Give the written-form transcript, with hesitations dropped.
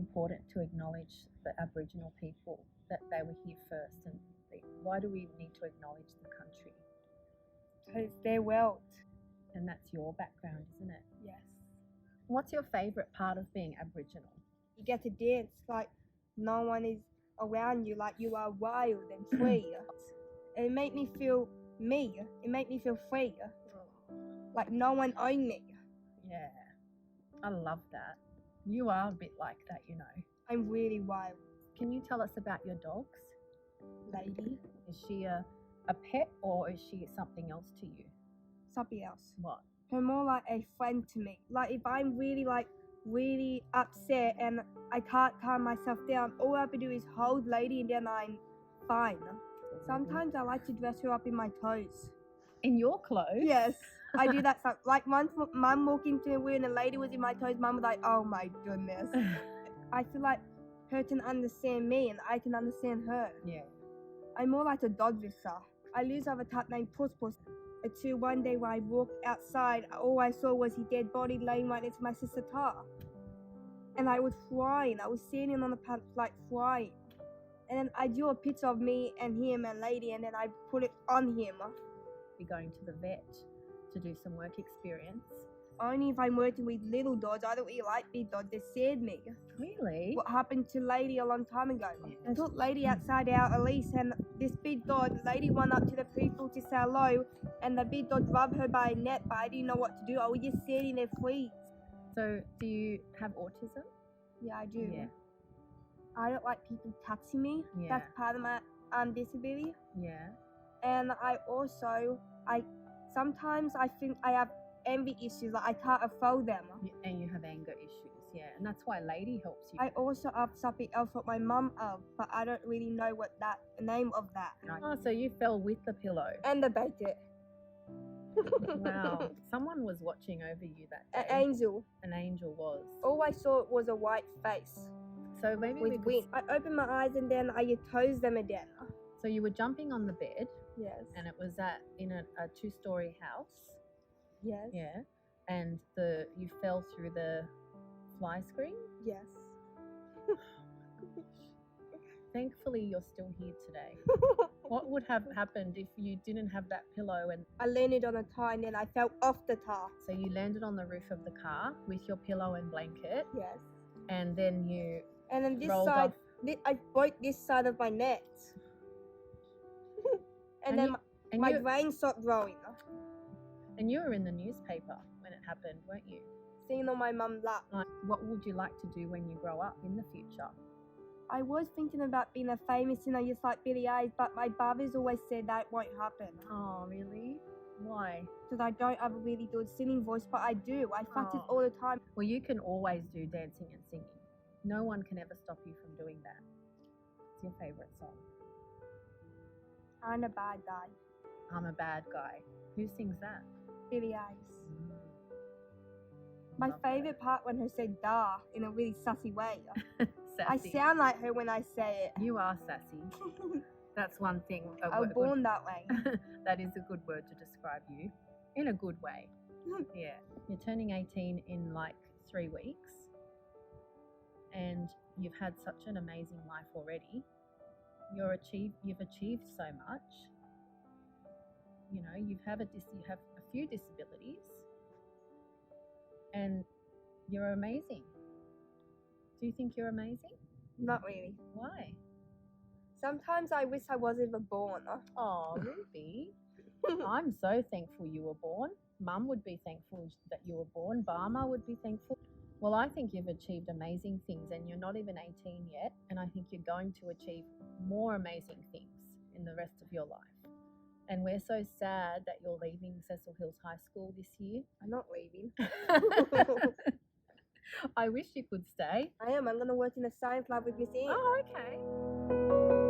important to acknowledge the Aboriginal people, that they were here first? And why do we need to acknowledge the country? Because their world. And that's your background, isn't it? Yes. What's your favourite part of being Aboriginal? You get to dance like no one is around you, like you are wild and free. And it made me feel me. It made me feel free. Like no one owned me. Yeah, I love that. You are a bit like that, you know. I'm really wild. Can you tell us about your dogs? Lady. Is she a pet or is she something else to you? Something else. What? Her more like a friend to me. Like if I'm really upset and I can't calm myself down, all I have to do is hold Lady and then I'm fine. Sometimes I like to dress her up in my clothes. In your clothes? Yes, I do that. Like once Mum walked into the room and a lady was in my clothes, Mum was like, oh my goodness. I feel like her can understand me and I can understand her. Yeah. I'm more like a dog whisperer. I used to have a cat named Puss Puss. Until one day when I walked outside, all I saw was his dead body laying right next to my sister's car. And I was crying. I was sitting on the path like crying. And then I drew a picture of me and him and Lady and then I put it on him. You're going to the vet to do some work experience. Only if I'm working with little dogs. I don't really like big dogs. They scared me. Really? What happened to Lady a long time ago? Yeah. I took Lady outside our Elise and this big dog, Lady went up to the people to say hello and the big dog grabbed her by her neck, but I didn't know what to do. I was just sitting there freeze. So do you have autism? Yeah, I do. Yeah. I don't like people touching me. Yeah. That's part of my disability. Yeah. And sometimes I think I have envy issues, like I can't afford them. And you have anger issues, yeah. And that's why Lady helps you. I also have something else what my mum have, but I don't really know what the name of that. Oh, so you fell with the pillow. And the blanket. Wow. Someone was watching over you that day. An angel. An angel was. All I saw was a white face. So maybe we With could... wings. I opened my eyes and then I closed them again. So you were jumping on the bed. Yes. And it was in a 2-story house. Yes. Yeah. And you fell through the fly screen? Yes. Thankfully, you're still here today. What would have happened if you didn't have that pillow? And I landed on a car and then I fell off the car. So you landed on the roof of the car with your pillow and blanket. Yes. And then you And then this rolled side, off. I broke this side of my neck. and then my brain stopped growing. And you were in the newspaper when it happened, weren't you? Sitting on my mum's lap. What would you like to do when you grow up in the future? I was thinking about being a famous singer just like Billy Eilish, but my brothers always said that won't happen. Oh, really? Why? Because I don't have a really good singing voice, but I do. I practice all the time. Well, you can always do dancing and singing. No one can ever stop you from doing that. What's your favourite song? I'm a bad guy. I'm a bad guy. Who sings that? Billy Eilish. My favourite part when her said "da" in a really sassy way. I sound like her when I say it. You are sassy. That's one thing. I was born that way. That is a good word to describe you. In a good way. Yeah. You're turning 18 in like 3 weeks. And you've had such an amazing life already. You've achieved so much. You know, you have a few disabilities. And you're amazing. Do you think you're amazing? Not really. Why? Sometimes I wish I wasn't even born. Oh, Ruby. I'm so thankful you were born. Mum would be thankful that you were born. Barma would be thankful. Well, I think you've achieved amazing things and you're not even 18 yet. And I think you're going to achieve more amazing things in the rest of your life. And we're so sad that you're leaving Cecil Hills High School this year. I'm not leaving. I wish you could stay. I am. I'm going to work in the science lab with Miss Ian. Oh, okay.